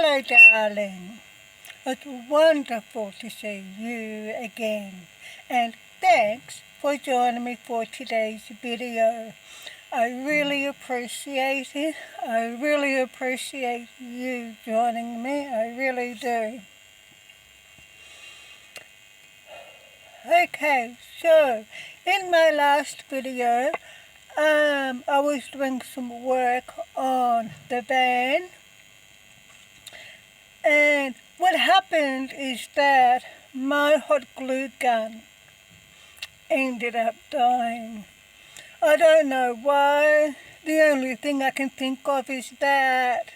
Hello, darling. It's wonderful to see you again. And thanks for joining me for today's video. I really appreciate it. I really appreciate you joining me. I really do. Okay, so in my last video, I was doing some work on the van. And what happened is that my hot glue gun ended up dying. I don't know why. The only thing I can think of is that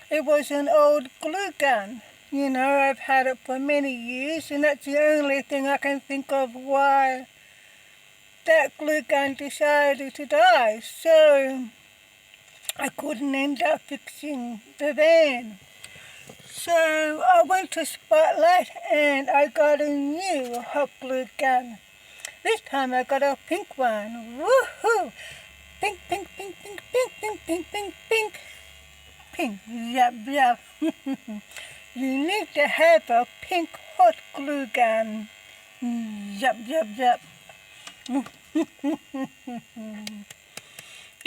it was an old glue gun. You know, I've had it for many years, and that's the only thing I can think of why that glue gun decided to die. So I couldn't end up fixing the van. So I went to Spotlight and I got a new hot glue gun. This time I got a pink one. Woohoo! Pink, pink, pink, pink, pink, pink, pink, pink, pink. Pink. Yup, yup. You need to have a pink hot glue gun. Yup, yup, yup.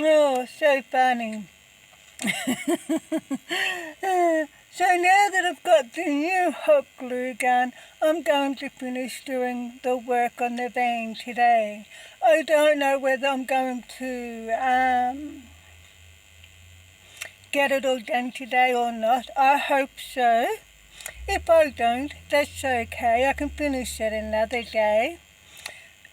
Oh, so funny. So now that I've got the new hot glue gun, I'm going to finish doing the work on the van today. I don't know whether I'm going to get it all done today or not. I hope so. If I don't, that's okay. I can finish it another day.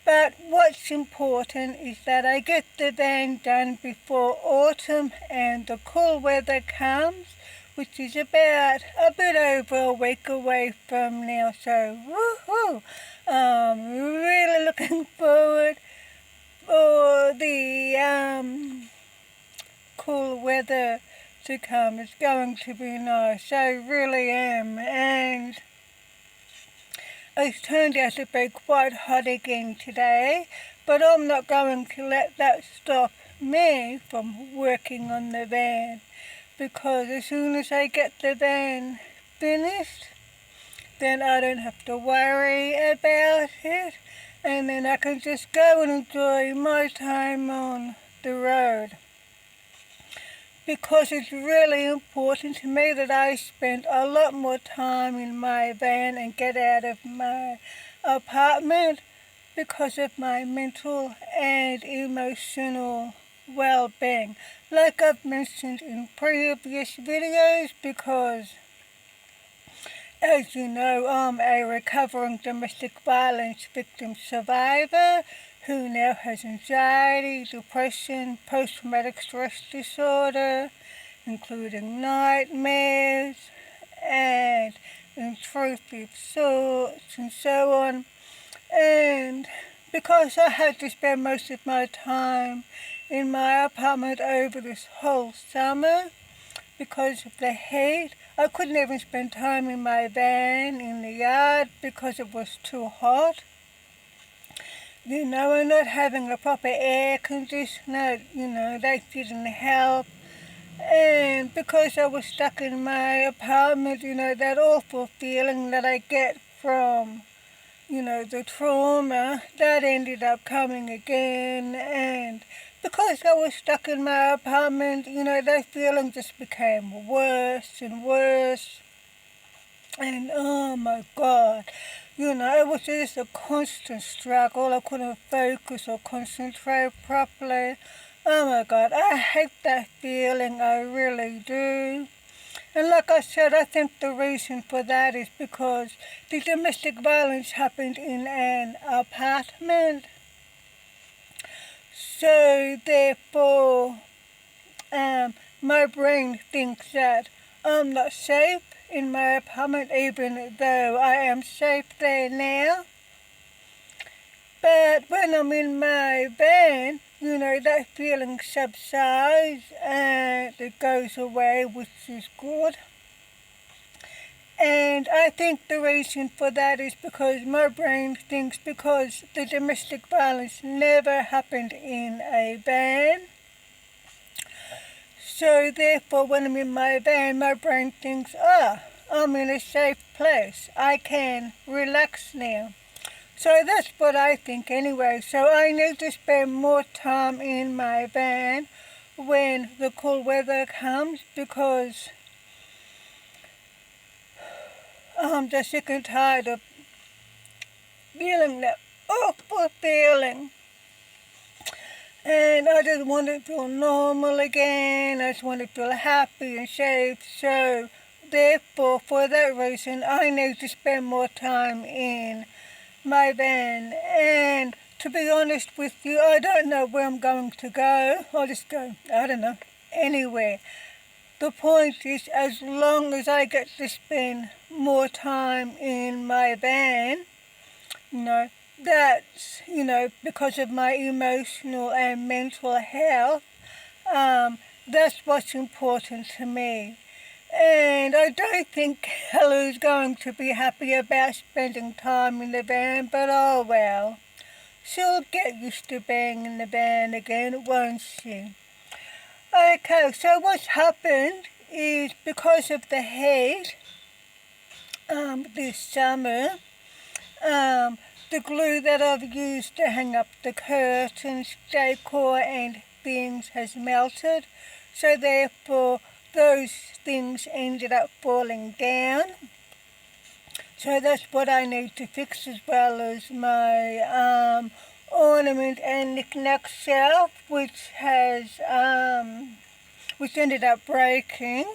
But what's important is that I get the van done before autumn and the cool weather comes, which is about a bit over a week away from now. So, woohoo! I'm really looking forward for the cool weather to come. It's going to be nice. I really am. And it's turned out to be quite hot again today, but I'm not going to let that stop me from working on the van, because as soon as I get the van finished, then I don't have to worry about it, and then I can just go and enjoy my time on the road. Because it's really important to me that I spend a lot more time in my van and get out of my apartment because of my mental and emotional well-being. Like I've mentioned in previous videos, because as you know, I'm a recovering domestic violence victim survivor who now has anxiety, depression, post-traumatic stress disorder, including nightmares and intrusive thoughts and so on. And because I had to spend most of my time in my apartment over this whole summer because of the heat, I couldn't even spend time in my van in the yard because it was too hot. You know, and not having a proper air conditioner, you know, that didn't help. And because I was stuck in my apartment, you know, that awful feeling that I get from, you know, the trauma, that ended up coming again. And because I was stuck in my apartment, you know, that feeling just became worse and worse. And oh my God, you know, it was just a constant struggle. I couldn't focus or concentrate properly. Oh my God, I hate that feeling, I really do. And like I said, I think the reason for that is because the domestic violence happened in an apartment. So therefore, my brain thinks that I'm not safe in my apartment, even though I am safe there now. But when I'm in my van, you know, that feeling subsides and it goes away, which is good. And I think the reason for that is because my brain thinks because the domestic violence never happened in a van. So therefore when I'm in my van, my brain thinks, I'm in a safe place. I can relax now. So that's what I think anyway. So I need to spend more time in my van when the cool weather comes, because I'm just sick and tired of feeling that awful feeling. And I just want to feel normal again. I just want to feel happy and safe. So therefore, for that reason, I need to spend more time in my van. And to be honest with you, I don't know where I'm going to go. I'll just go, I don't know, anywhere. The point is, as long as I get to spend more time in my van, that's, because of my emotional and mental health, that's what's important to me. And I don't think Hella's going to be happy about spending time in the van, but oh well. She'll get used to being in the van again, won't she? Okay, so what's happened is, because of the heat this summer, the glue that I've used to hang up the curtains, decor and things has melted. So therefore those things ended up falling down. So that's what I need to fix, as well as my ornament and knick-knack shelf, which ended up breaking.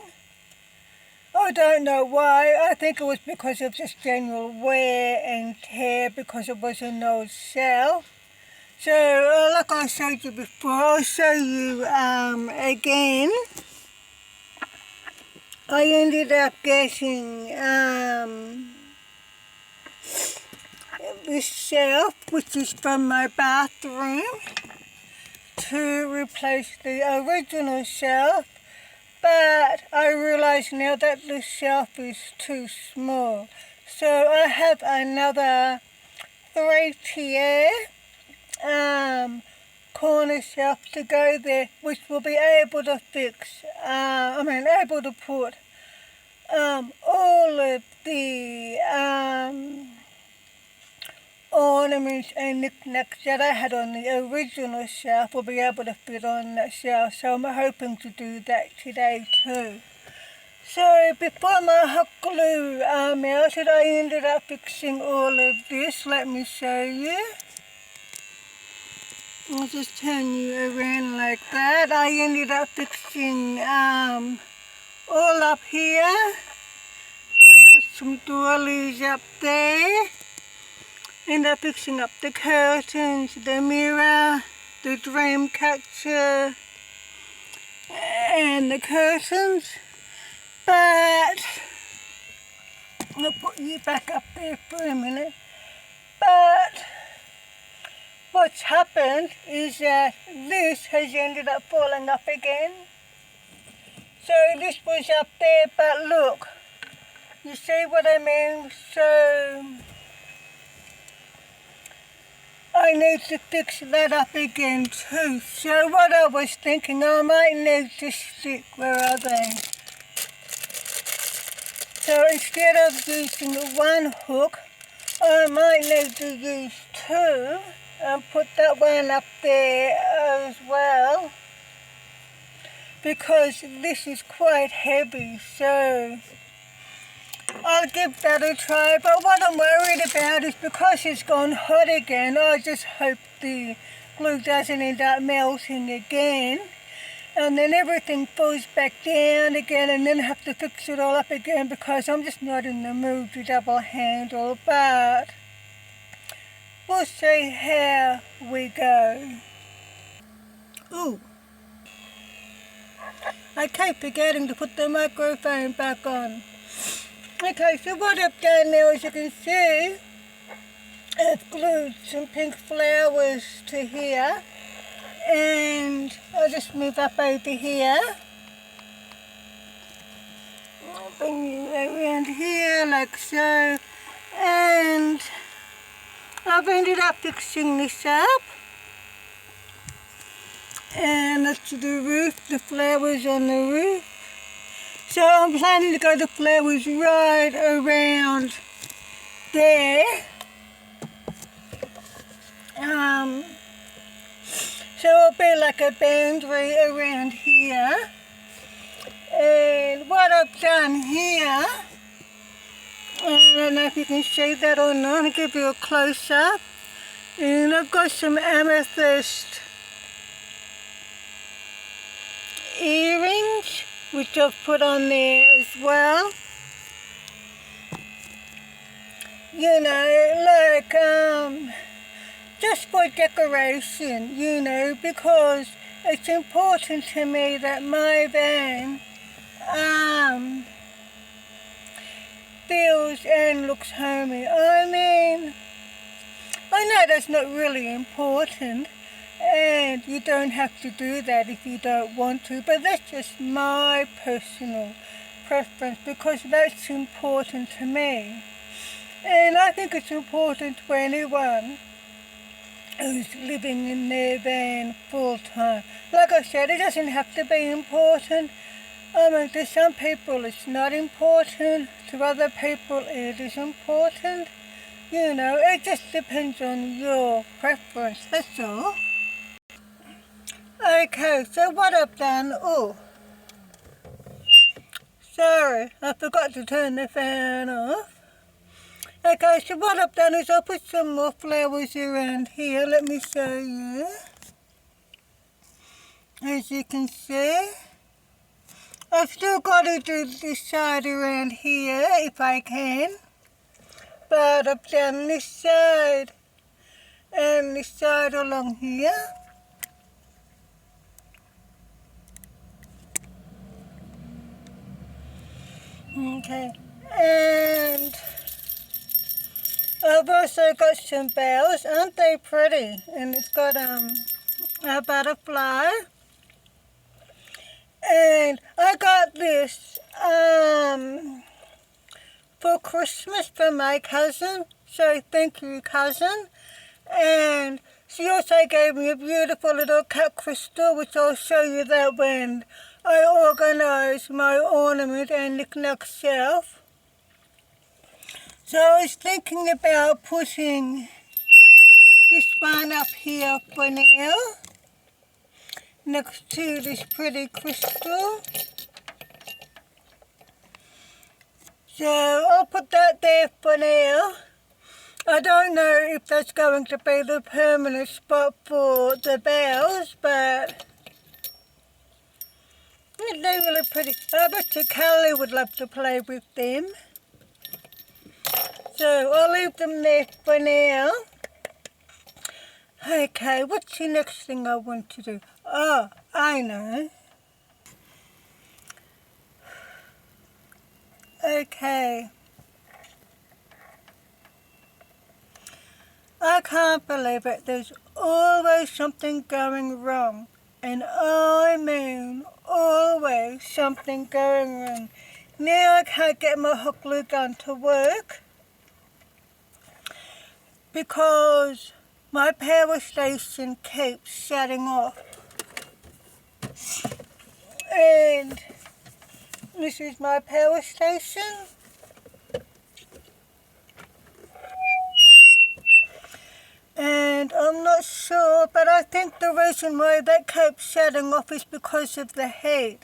I don't know why. I think it was because of just general wear and tear, because it was an old shelf. So like I showed you before, I'll show you again. I ended up getting this shelf, which is from my bathroom, to replace the original shelf. But I realise now that the shelf is too small. So I have another 3-tier corner shelf to go there, which will be able to able to put all of the ornaments and knickknacks that I had on the original shelf. Will be able to fit on that shelf, so I'm hoping to do that today too. So before my hot glue melted, I ended up fixing all of this. Let me show you. I'll just turn you around like that. I ended up fixing all up here. And I put some doilies up there. Ended up fixing up the curtains, the mirror, the dream catcher, and the curtains. But I'll put you back up there for a minute. But what's happened is that this has ended up falling up again. So this was up there, but look, you see what I mean? So I need to fix that up again too. So what I was thinking, I might need to stick, where are they? So instead of using one hook, I might need to use two and put that one up there as well, because this is quite heavy. So I'll give that a try. But what I'm worried about is, because it's gone hot again, I just hope the glue doesn't end up melting again, and then everything falls back down again, and then I have to fix it all up again, because I'm just not in the mood to double handle. But we'll see how we go. Ooh, I keep forgetting to put the microphone back on. Okay, so what I've done now, as you can see, I've glued some pink flowers to here, and I'll just move up over here. I'll bring you around here like so, and I've ended up fixing this up, and that's the roof, the flowers on the roof. So I'm planning to go the flowers right around there. So it'll be like a boundary around here. And what I've done here, I don't know if you can see that or not, I'll give you a close-up. And I've got some amethyst earrings, which I've put on there as well. You know, like, just for decoration, you know, because it's important to me that my van feels and looks homey. I mean, I know that's not really important, and you don't have to do that if you don't want to, but that's just my personal preference because that's important to me. And I think it's important for anyone who's living in their van full time. Like I said, it doesn't have to be important. I mean, to some people it's not important, to other people it is important. You know, it just depends on your preference, that's all. Okay, so what I've done, sorry, I forgot to turn the fan off. Okay, so what I've done is I put some more flowers around here. Let me show you. As you can see, I've still got to do this side around here if I can. But I've done this side and this side along here. Okay, and I've also got some bells. Aren't they pretty? And it's got a butterfly. And I got this for Christmas from my cousin. So thank you, cousin. And she also gave me a beautiful little cut crystal, which I'll show you that when I organise my ornament and knick-knack shelf. So I was thinking about putting this one up here for now, next to this pretty crystal. So I'll put that there for now. I don't know if that's going to be the permanent spot for the bells, but they're really pretty. I bet you Carly would love to play with them. So I'll leave them there for now. Okay, what's the next thing I want to do? Oh, I know. Okay. I can't believe it. There's always something going wrong. And I mean always something going wrong. Now I can't get my hot glue gun to work because my power station keeps shutting off. And this is my power station. And I'm not sure, but I think the reason why that keeps shutting off is because of the heat.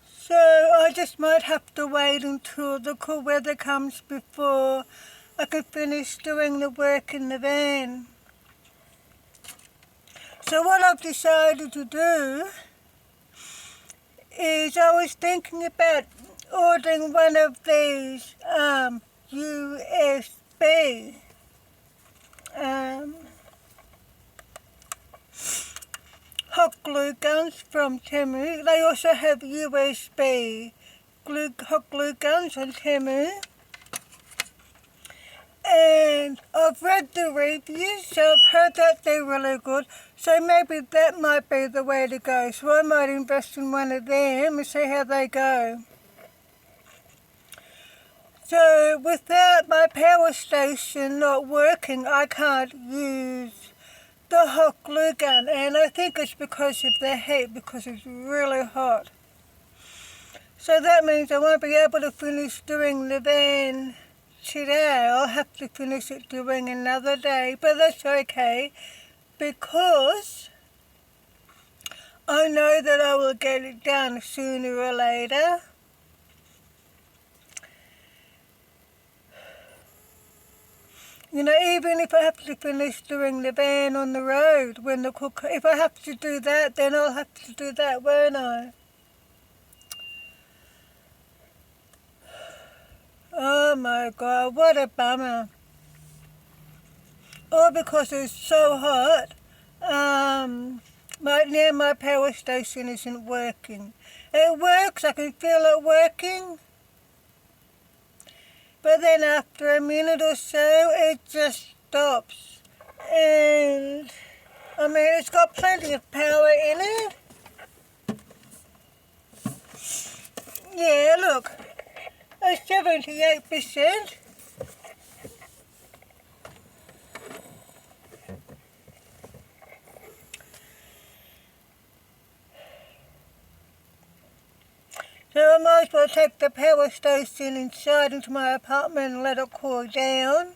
So I just might have to wait until the cool weather comes before I can finish doing the work in the van. So what I've decided to do is I was thinking about ordering one of these USB hot glue guns from Temu. They also have USB hot glue guns on Temu. And I've read the reviews, so I've heard that they're really good. So maybe that might be the way to go. So I might invest in one of them and see how they go. So without my power station not working, I can't use the hot glue gun, and I think it's because of the heat, because it's really hot. So that means I won't be able to finish doing the van today. I'll have to finish it during another day, but that's okay because I know that I will get it done sooner or later. You know, even if I have to finish doing the van on the road when the cook, if I have to do that, then I'll have to do that, won't I? Oh my God, what a bummer. All because it's so hot. Right now my power station isn't working. It works, I can feel it working. But then after a minute or so, it just stops. And, I mean, it's got plenty of power in it. Yeah, look, it's 78%. So I might as well take the power station inside into my apartment and let it cool down.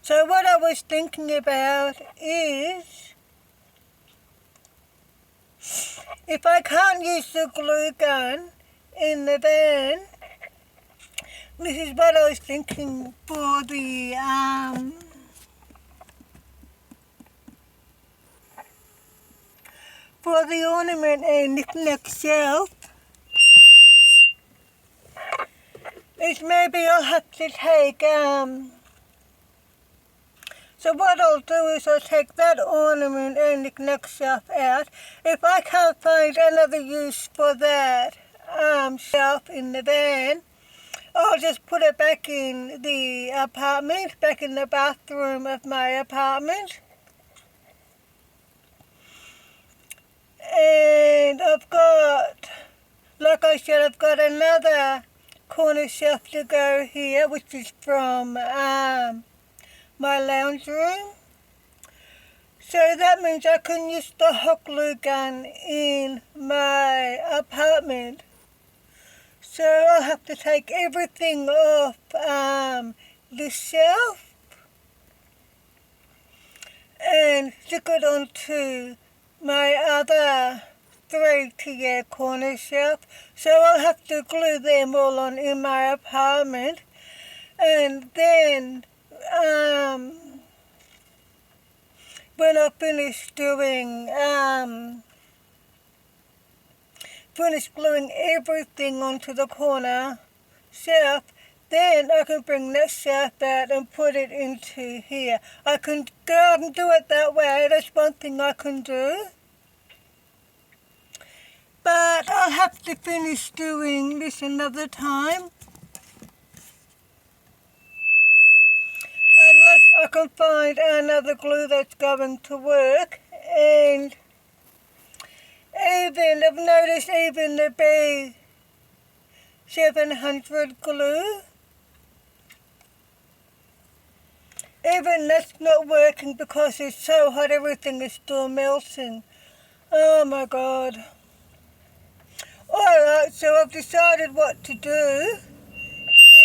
So what I was thinking about is, if I can't use the glue gun in the van, this is what I was thinking for the ornament and knick-knack shelf, is maybe I'll have to take, so what I'll do is I'll take that ornament and knick-knack shelf out. If I can't find another use for that shelf in the van, I'll just put it back in the apartment, back in the bathroom of my apartment. And I've got, like I said, I've got another corner shelf to go here, which is from my lounge room. So that means I can use the hot glue gun in my apartment. So I'll have to take everything off the shelf and stick it onto my other 3-tier corner shelf. So I'll have to glue them all on in my apartment, and then when I finish doing finish gluing everything onto the corner shelf, then I can bring that shelf out and put it into here. I can go out and do it that way. That's one thing I can do. But I'll have to finish doing this another time, unless I can find another glue that's going to work. And even, I've noticed even the B700 glue, even that's not working because it's so hot, everything is still melting. Oh my God. Alright, so I've decided what to do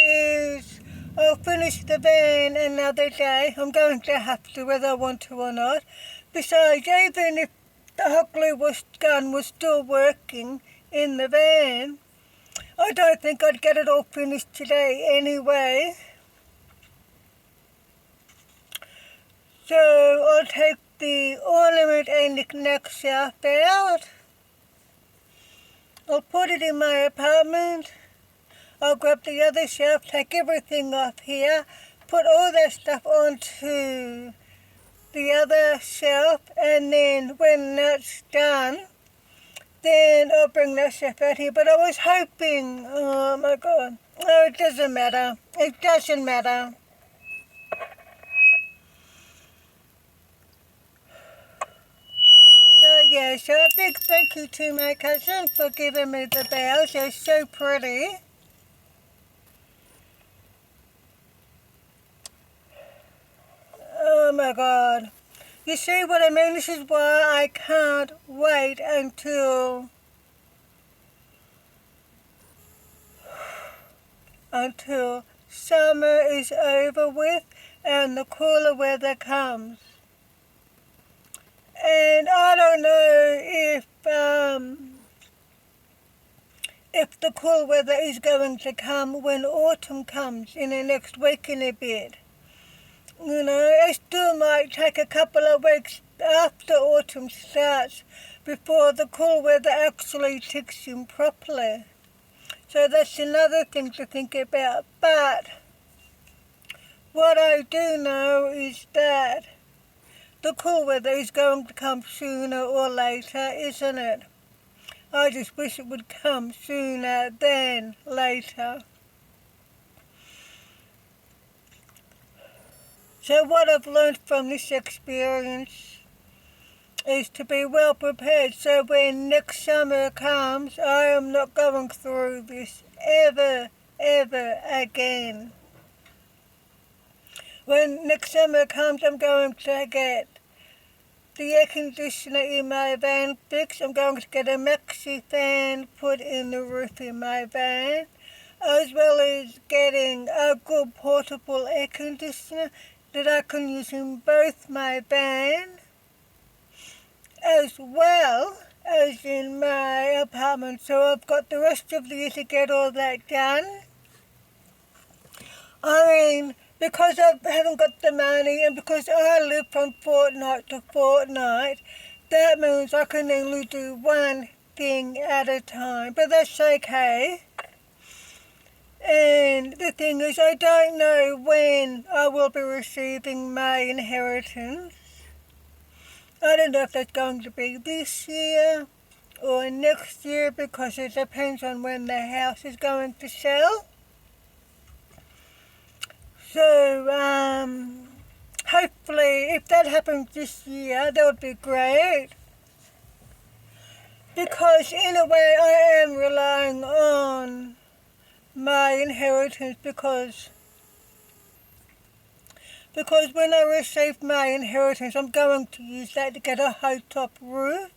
is I'll finish the van another day. I'm going to have to, whether I want to or not. Besides, even if the hot glue gun was still working in the van, I don't think I'd get it all finished today anyway. So I'll take the ornament and knick-knack shelf out. I'll put it in my apartment. I'll grab the other shelf, take everything off here, put all that stuff onto the other shelf, and then when that's done, then I'll bring that shelf out here. But I was hoping, oh my God, no, it doesn't matter. It doesn't matter. So yeah, so a big thank you to my cousin for giving me the bells. They're so pretty. my God. You see what I mean? This is why I can't wait until summer is over with and the cooler weather comes. And I don't know if the cool weather is going to come when autumn comes in the next week and a bit. You know, it still might take a couple of weeks after autumn starts before the cool weather actually kicks in properly. So that's another thing to think about. But what I do know is that the cool weather is going to come sooner or later, isn't it? I just wish it would come sooner than later. So what I've learned from this experience is to be well prepared so when next summer comes, I am not going through this ever again. When next summer comes, I'm going to get the air conditioner in my van fixed. I'm going to get a maxi fan put in the roof in my van, as well as getting a good portable air conditioner that I can use in both my van as well as in my apartment. So I've got the rest of the year to get all that done. I mean, because I haven't got the money and because I live from fortnight to fortnight, that means I can only do one thing at a time, but that's okay. And the thing is, I don't know when I will be receiving my inheritance. I don't know if that's going to be this year or next year because it depends on when the house is going to sell. So, hopefully, if that happens this year, that would be great. Because in a way, I am relying on my inheritance because when I receive my inheritance, I'm going to use that to get a high-top roof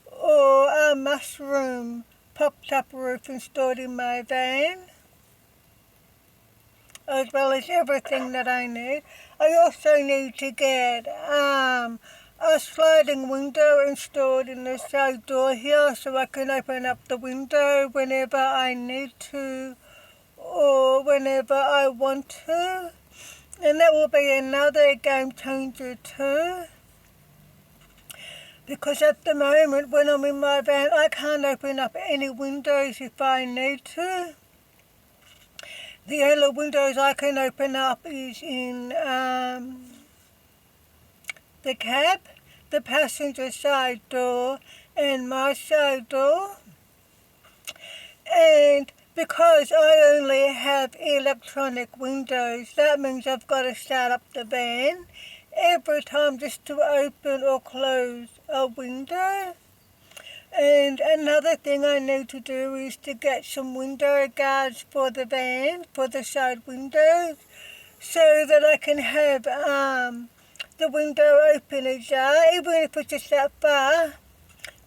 or a mushroom pop-top roof installed in my van, as well as everything that I need. I also need to get a sliding window installed in the side door here so I can open up the window whenever I need to or whenever I want to. And that will be another game changer too. Because at the moment when I'm in my van, I can't open up any windows if I need to. The only windows I can open up is in the cab, the passenger side door, and my side door. And because I only have electronic windows, that means I've got to start up the van every time just to open or close a window. And another thing I need to do is to get some window guards for the van, for the side windows, so that I can have the window open ajar, even if it's just that far,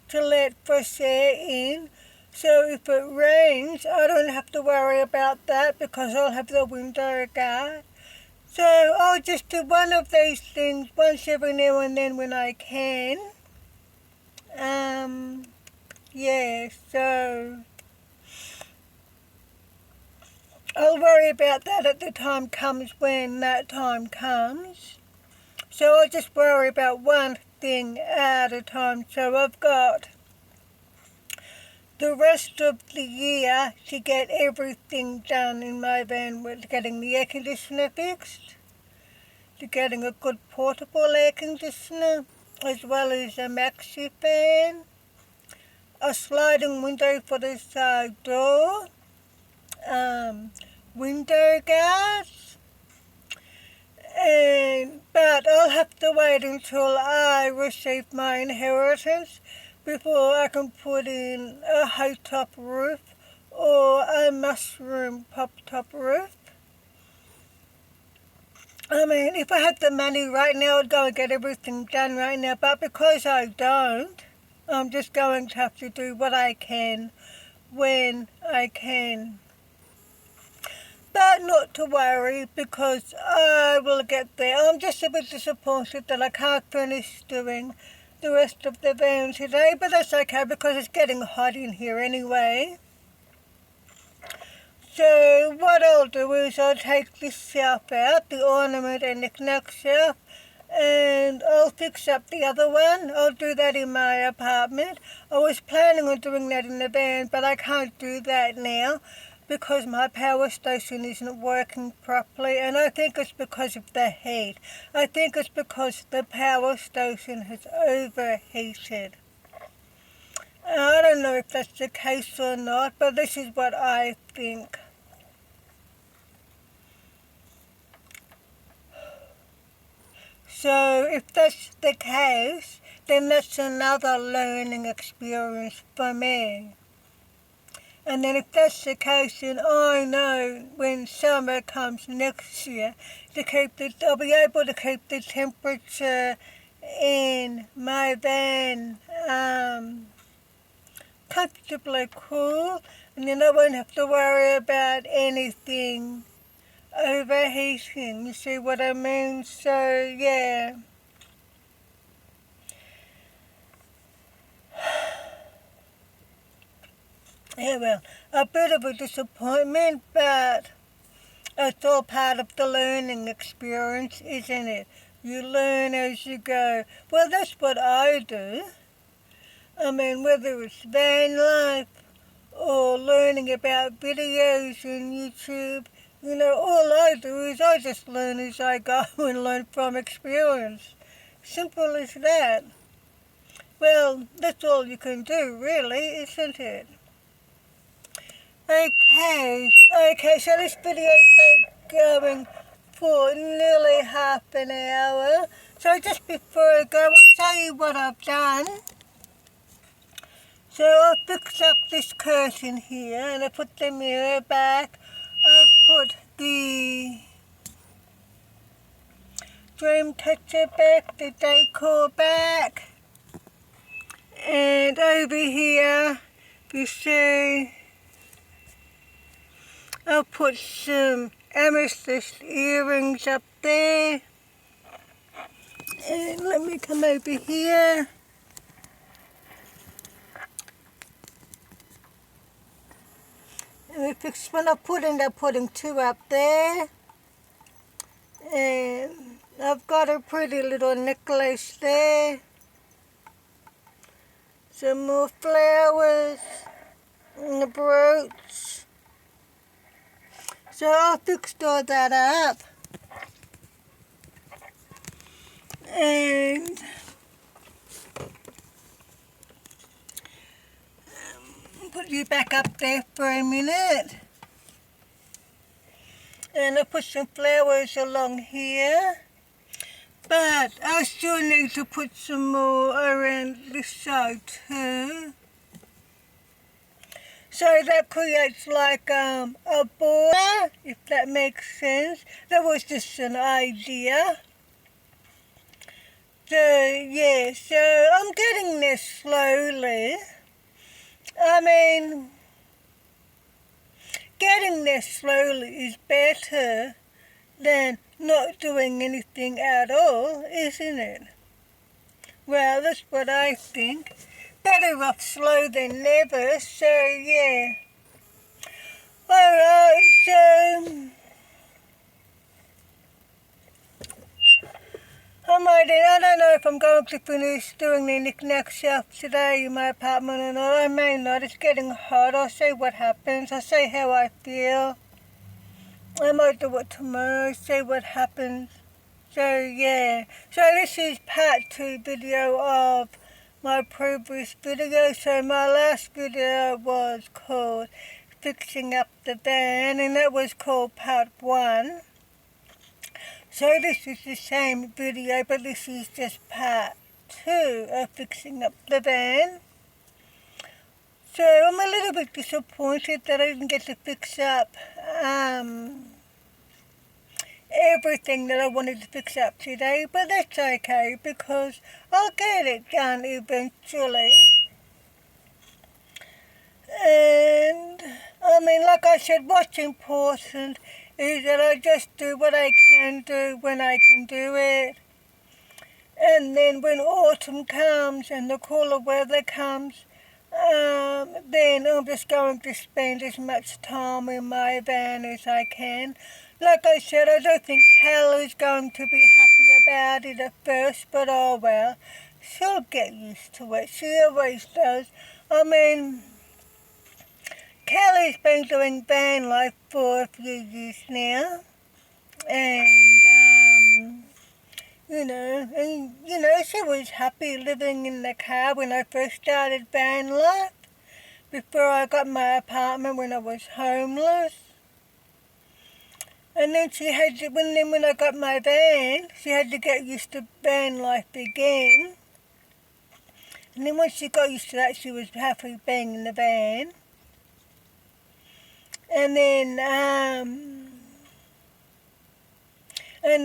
to let fresh air in. So if it rains, I don't have to worry about that because I'll have the window guard. So I'll just do one of these things once every now and then when I can. Yeah, so I'll worry about that at the time comes when that time comes. So I'll just worry about one thing at a time. So I've got the rest of the year to get everything done in my van, with getting the air conditioner fixed, to getting a good portable air conditioner, as well as a maxi fan, a sliding window for the side door, window guards, but I'll have to wait until I receive my inheritance before I can put in a high-top roof or a mushroom pop-top roof. I mean, if I had the money right now, I'd go and get everything done right now. But because I don't, I'm just going to have to do what I can when I can. But not to worry, because I will get there. I'm just a bit disappointed that I can't finish doing the rest of the van today, but that's okay because it's getting hot in here anyway. So what I'll do is I'll take this shelf out, the ornament and knick-knack shelf, and I'll fix up the other one. I'll do that in my apartment. I was planning on doing that in the van, but I can't do that now because my power station isn't working properly, and I think it's because of the heat. I think it's because the power station has overheated. I don't know if that's the case or not, but this is what I think. So if that's the case, then that's another learning experience for me. And then if that's the case, then I know when summer comes next year, I'll be able to keep the temperature in my van comfortably cool, and then I won't have to worry about anything overheating. You see what I mean? So yeah. Yeah, well, a bit of a disappointment, but it's all part of the learning experience, isn't it? You learn as you go. Well, that's what I do. I mean, whether it's van life or learning about videos on YouTube, all I do is I just learn as I go and learn from experience. Simple as that. Well, that's all you can do, really, isn't it? Okay, so this video's been going for nearly half an hour. So just before I go, I'll show you what I've done. So I fixed up this curtain here, and I put the mirror back. I put the dream catcher back, the decor back. And over here, you see, I'll put some amethyst earrings up there. And let me come over here. And we fix when I'm putting two up there. And I've got a pretty little necklace there. Some more flowers and a brooch. So I fixed all that up. And put you back up there for a minute. And I put some flowers along here. But I still need to put some more around this side too. So that creates like a border, if that makes sense. That was just an idea. So yeah, so I'm getting there slowly. I mean, getting there slowly is better than not doing anything at all, isn't it? Well, that's what I think. Better off slow than never, so yeah. Alright, so I don't know if I'm going to finish doing the knick-knack shelf today in my apartment or not. I may not. It's getting hot. I'll see what happens. I'll see how I feel. I might do it tomorrow, see what happens. So yeah. So this is part 2 video of my previous video. So my last video was called Fixing Up the Van, and that was called part 1. So this is the same video, but this is just part 2 of Fixing Up the Van. So I'm a little bit disappointed that I didn't get to fix up everything that I wanted to fix up today, but that's okay because I'll get it done eventually. And I mean, like I said, what's important is that I just do what I can do when I can do it. And then when autumn comes and the cooler weather comes, then I'm just going to spend as much time in my van as I can. Like I said, I don't think Kelly's going to be happy about it at first, but oh well, she'll get used to it. She always does. I mean, Kelly's been doing van life for a few years now, and she was happy living in the car when I first started van life, before I got my apartment when I was homeless. And then when I got my van, she had to get used to van life again. And then once she got used to that, she was happy being in the van. And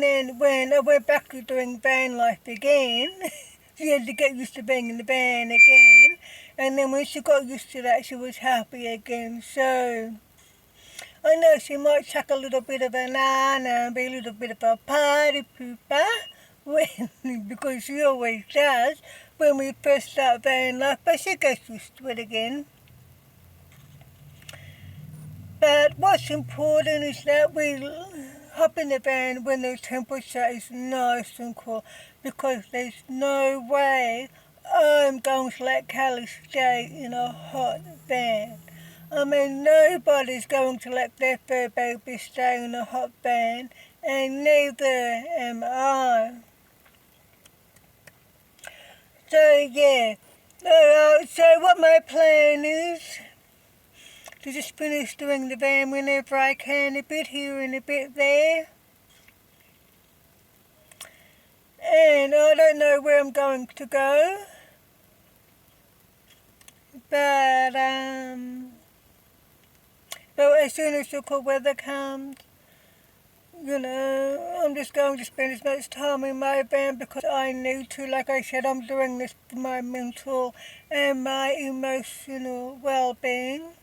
then when I went back to doing van life again, she had to get used to being in the van again. And then when she got used to that, she was happy again. So I know she might chuck a little bit of a nana and be a little bit of a party pooper because she always does when we first start van life, but she gets used to it again. But what's important is that we hop in the van when the temperature is nice and cool, because there's no way I'm going to let Callie stay in a hot van. I mean, nobody's going to let their fur baby stay in a hot van, and neither am I. So yeah, so what my plan is to just finish doing the van whenever I can, a bit here and a bit there. And I don't know where I'm going to go, but as soon as the cool weather comes, I'm just going to spend as much time in my van because I need to. Like I said, I'm doing this for my mental and my emotional well-being.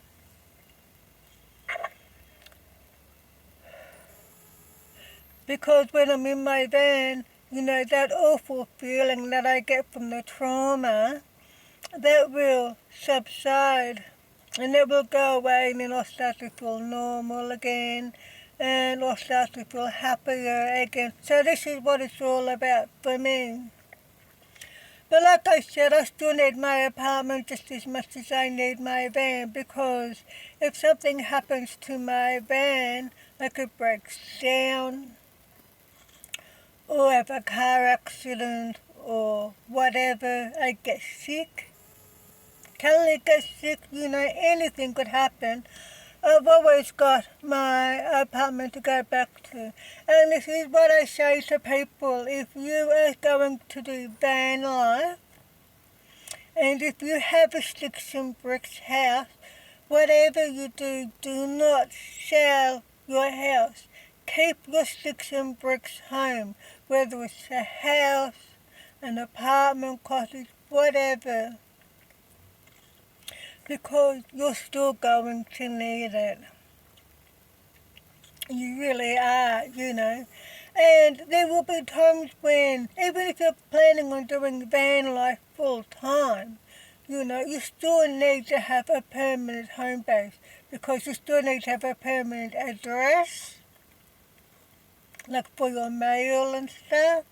Because when I'm in my van, that awful feeling that I get from the trauma, that will subside and it will go away, and then I'll start to feel normal again and I'll start to feel happier again. So this is what it's all about for me. But like I said, I still need my apartment just as much as I need my van, because if something happens to my van, like it breaks down, or have a car accident, or whatever, I get sick, Kelly gets sick, anything could happen. I've always got my apartment to go back to. And this is what I say to people: if you are going to do van life, and if you have a sticks and bricks house, whatever you do, do not sell your house. Keep your sticks and bricks home, whether it's a house, an apartment, cottage, whatever, because you're still going to need it. You really are, And there will be times when, even if you're planning on doing van life full time, you still need to have a permanent home base, because you still need to have a permanent address, like for your mail and stuff.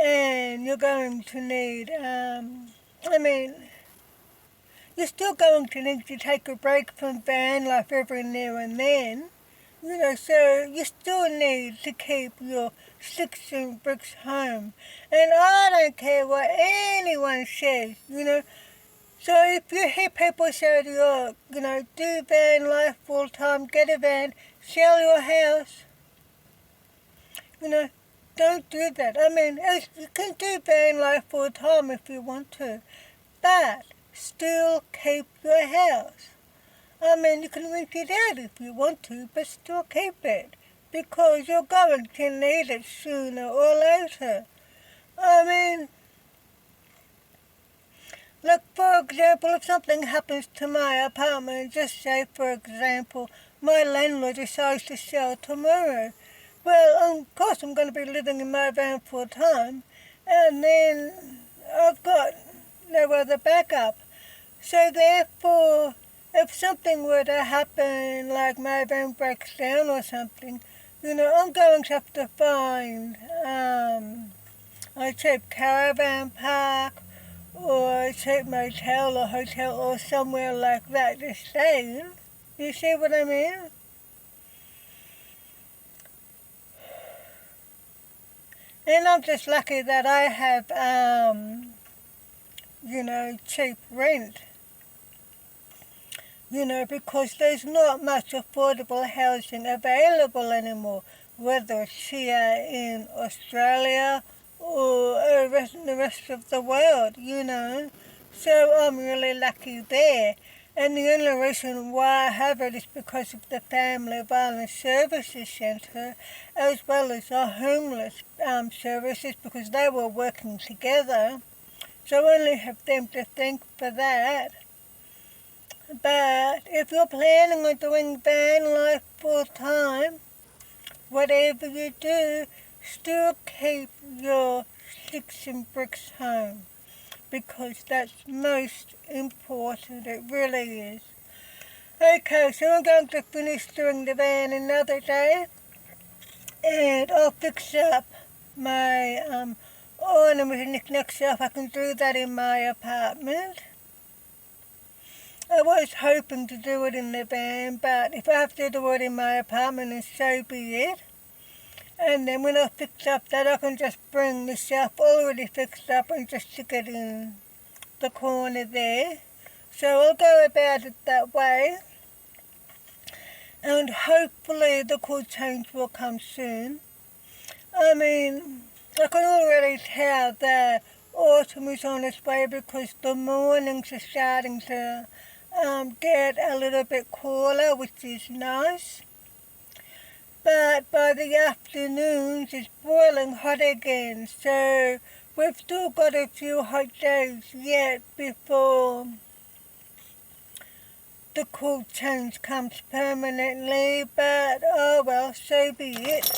And you're going to need, you're still going to need to take a break from van life every now and then. So you still need to keep your sticks and bricks home. And I don't care what anyone says, So if you hear people say to you, do van life full time, get a van, sell your house, don't do that. You can do van life full time if you want to, but still keep your house. You can rent it out if you want to, but still keep it. because you're going to need it sooner or later. I mean, like for example, if something happens to my apartment, just say for example, my landlord decides to sell tomorrow. Well, of course I'm going to be living in my van full time, and then I've got no other backup. So therefore, if something were to happen, like my van breaks down or something, I'm going to have to find a cheap caravan park or a cheap motel or hotel or somewhere like that to stay in. You see what I mean? And I'm just lucky that I have, cheap rent. Because there's not much affordable housing available anymore, whether it's here in Australia or the rest of the world, So I'm really lucky there. And the only reason why I have it is because of the Family Violence Services Centre, as well as the homeless services, because they were working together. So I only have them to thank for that. But if you're planning on doing van life full time, whatever you do, still keep your sticks and bricks home, because that's most important. It really is. Okay, so I'm going to finish doing the van another day, and I'll fix up my ornament and knickknacks so I can do that in my apartment. I was hoping to do it in the van, but if I have to do it in my apartment, then so be it. And then when I fix up that, I can just bring the shelf already fixed up and just stick it in the corner there. So I'll go about it that way. And hopefully the cool change will come soon. I mean, I can already tell that autumn is on its way because the mornings are starting to get a little bit cooler, which is nice. But by the afternoons it's boiling hot again, so we've still got a few hot days yet before the cool change comes permanently, but oh well, so be it.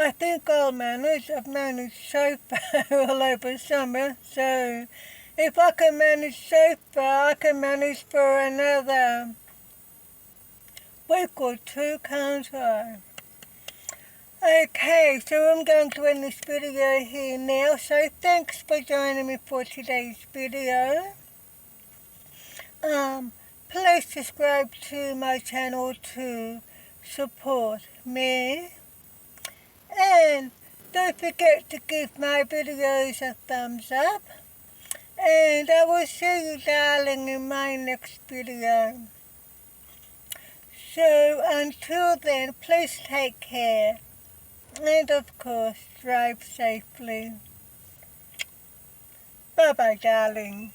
I think I'll manage. I've managed so far all over summer, so if I can manage so far, I can manage for another week or two, can't I? Okay, so I'm going to end this video here now, so thanks for joining me for today's video. Please subscribe to my channel to support me. And don't forget to give my videos a thumbs up. And I will see you, darling, in my next video. So until then, please take care. And of course, drive safely. Bye-bye, darling.